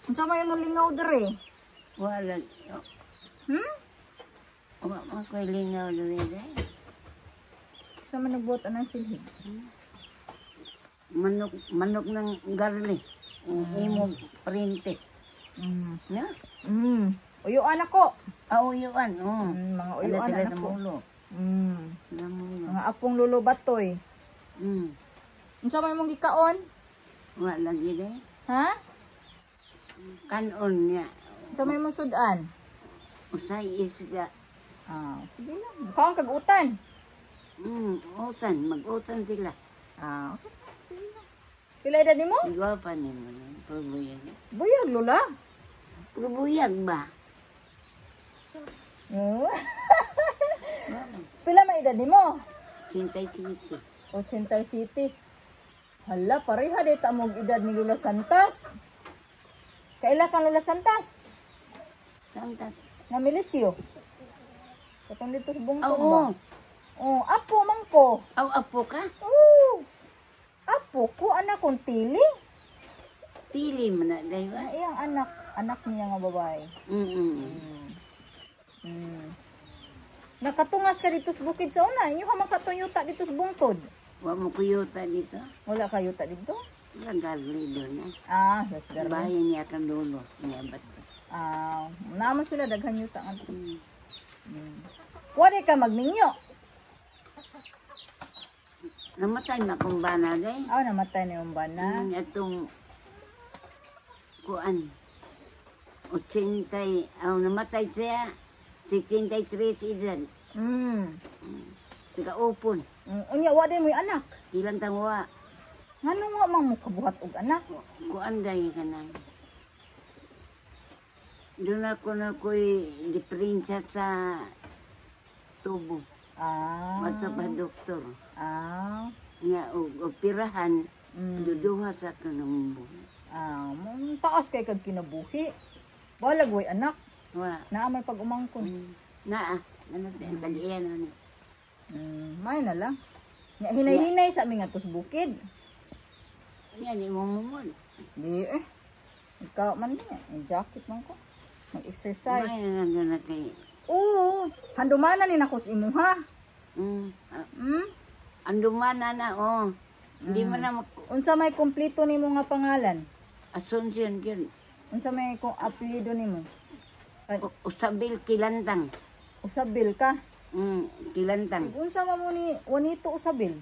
Unsa may imong lingaw dere? Wala. Wala man ko'y lingaw dito. Sa man nagbuot anang silhig? Manok ng garli. Imo printe. Na? Uyuan ako. Uyuan. Mga uyuan sila ako. namulo. Mga apong lulo batoy. Unsa may imong gikaon? Wala lagi deh. Ha? Kanon niya. Unsa may imong sudan? Usay isda. Sige lang. Mukha kang kag-utan. Utan. Mag-utan sila. Okay. Sige lang. Pila edad nimo? Ikaw pa nimo. Pabuyag. Buyag lula. Pabuyag ba? Pila may edad nimo? Cintay citi. 80 City. Hala, pareha day ta mong edad ni Lula Santas. Kaila kang Lula Santas? Santas. Nga milisyo. Katong dito sa bungtong Oo. ba? Apo man ko. Apo ka? Oo. Apo ko, anak kong tili. Tili mo na, day ba? Iyang anak niya nga babae. Nakatungas ka dito sa bukid sa una. Inyo ka makatuyuta dito sa bungtod. Wa mo kuyuta dito. Wala kayo ta dito? Wala garli doon. Yes, garli. Bahay niya kan dulo. Niya ba't? Naman sila daghan yuta nga. Wala ka magminyo. Namatay na kong bana day. Namatay na yung bana. Itong kuan. 80, namatay siya. 63 edad. Sika upon. Unya, wala mo yung anak. Ilang tangwa. Ngano nga mang mukabuhat og anak? Kuan day ka na. Doon ako na ko'y diferensya sa tubo. Mata pa doktor. Nga, operahan, duduha sa kanang buhay. Taas kay kag kinabuhi. Balag way anak. Wa. Naamay pag umangkon. Ano sa tag-iyan ano. May na lang. Hinay-hinay sa aming atos bukid. Yan, imumumon. Di Ikaw man niya. Jacket man ko. Mag-exercise. May na kay. Oo. Handumana ni nakos imuha. Andumana na, Hindi mo na Unsa may kompleto nimo nga pangalan? Asunsyon yun. Unsa may apelyido nimo? Usabil Kilantang. Usabil ka? Kilantang. Unsa mo ni Juanito Usabil?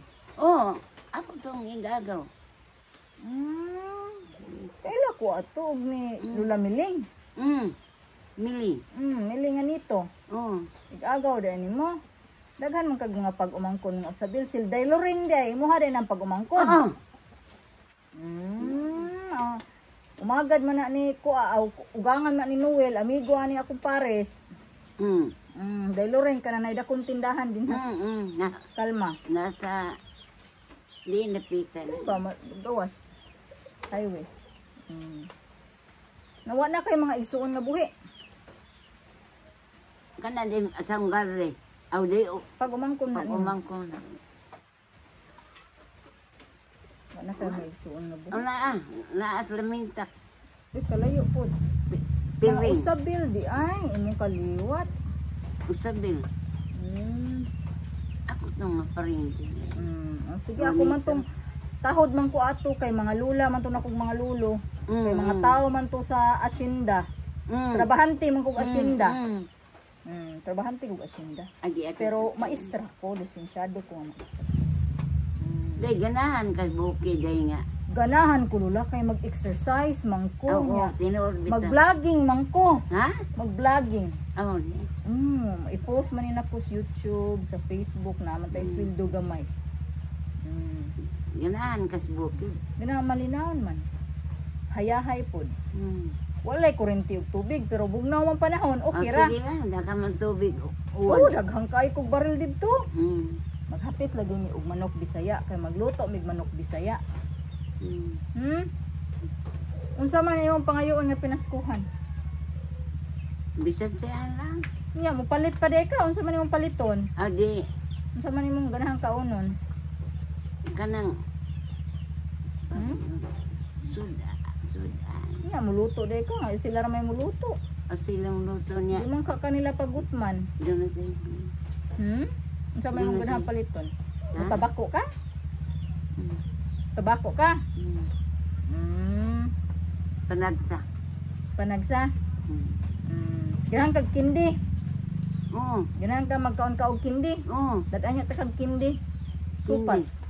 Ako tong igagaw. Kaila ko ato ni Lula Miling. Mili. Miling nga nito. Igagaw din nimo. Daghan man kag mga pag-umangkon nga Usabil. Silday Lorin day, imuha din ang pag-umangkon. Umagad man na ni ugangan na ni Noel, amigo ani akong pares. Day Lorin ka na naidakong tindahan din Kalma. Nasa Linapitan. Gawas. Highway. Nawa na kay mga igsuon nga buhi. Kana din asang garre. Pag umangkon na. Umangkon na. Nawa na kay mga igsuon nga buhi. Naas lamintak. Kalayo po. Piring. Usabil di ay. Inyong kaliwat. Usabil. Ako itong parinti. Sige, ako man tong tahod man ko ato kay mga lula man to na kong mga lulo. Kay mga tao man to sa asyenda. Trabahante man kong asyenda. Trabahante kong asyenda. Pero maestra ko, lisensyado ko nga maestra. Day, ganahan kay buki day nga. Ganahan ko lula kay mag-exercise man ko. Tinuorbita. Mag-vlogging man ko. Ha? Mag-vlogging. I-post man nila po sa YouTube, sa Facebook naman tayo sweldo gamay. Ganahan kas buki. Ganahan malinawon man. Hayahay pod. Walay kuryente ug tubig pero bugnaw man panahon, okay ra. Sige lang, daghang man tubig. Daghang kay kog baril didto. Maghapit lagi ni og manok Bisaya kay magluto mig manok Bisaya. Unsa man imong pangayoon nga pinaskuhan? Bisan siya lang. Nya mo palit pa day ka, unsa man imong paliton? Adi. Unsa man imong ganahang kaunon? Kanang sudan. Nga muluto day ko nga sila ra may muluto. O silang luto Di niya. man ka kanila pagutman. Doon na tayo. Unsa may mong ganahan paliton? Ha? Tabako ka? Mm. Tabako ka? Mm. Panagsa. Panagsa? Mm. Ganahan kag kindi. Oo. Ganahan ka magkaon ka og kindi. Oo. Dadanya ta kag kindi. Supas.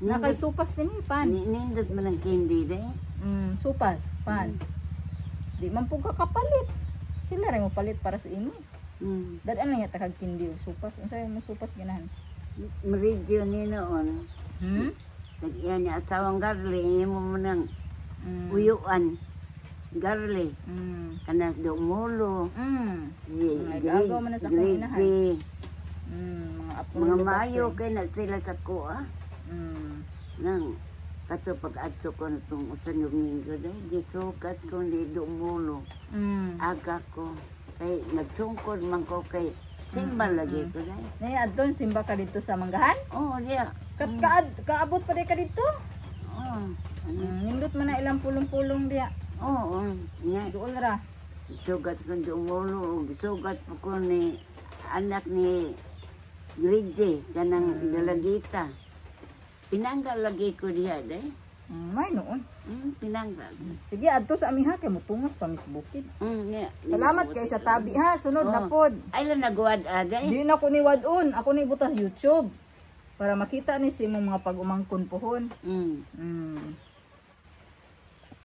Nakay supas din pan. Nindot man ang candy day. Supas, pan. Di man po ka kapalit. Sila rin mo palit para sa imo. Dadaan lang yata kag kindi o supas. Unsa mo supas ganahan? Maridyo ni noon. Yan ni asawang garli. Imo mo ng uyuan. Garli. Kanas do mulo. Nag-agaw man na sa akong inahan. Mga apo Mga mayo kay na sila sa kuha. Nang kaso pag-adto ko na itong usan yung minggo dahil gisukat ko ni Dumulo. Aga ko. Kay nagsungkod man ko kay simba lagi ko dahil. Naya adton simba ka dito sa Manggahan? Oo, diya. Kaabot pa rin ka dito? Oo. Nindot man na ilang pulong-pulong diya. Oo. Doon ra. Gisukat ko Dumulo. Gisukat ko ni anak ni Gride, kanang dalagita. Pinanggal lagi ko diya dahil. May noon. Pinanggal. Sige, adto sa amiha kay mutungas pa Miss Bukid. Yeah. Salamat kay sa tabi ha. Sunod na pod. Ay lang nagwad aday. Di na ko ni wadon. Ako ni butas YouTube. Para makita ni si mong mga pag-umangkon pohon.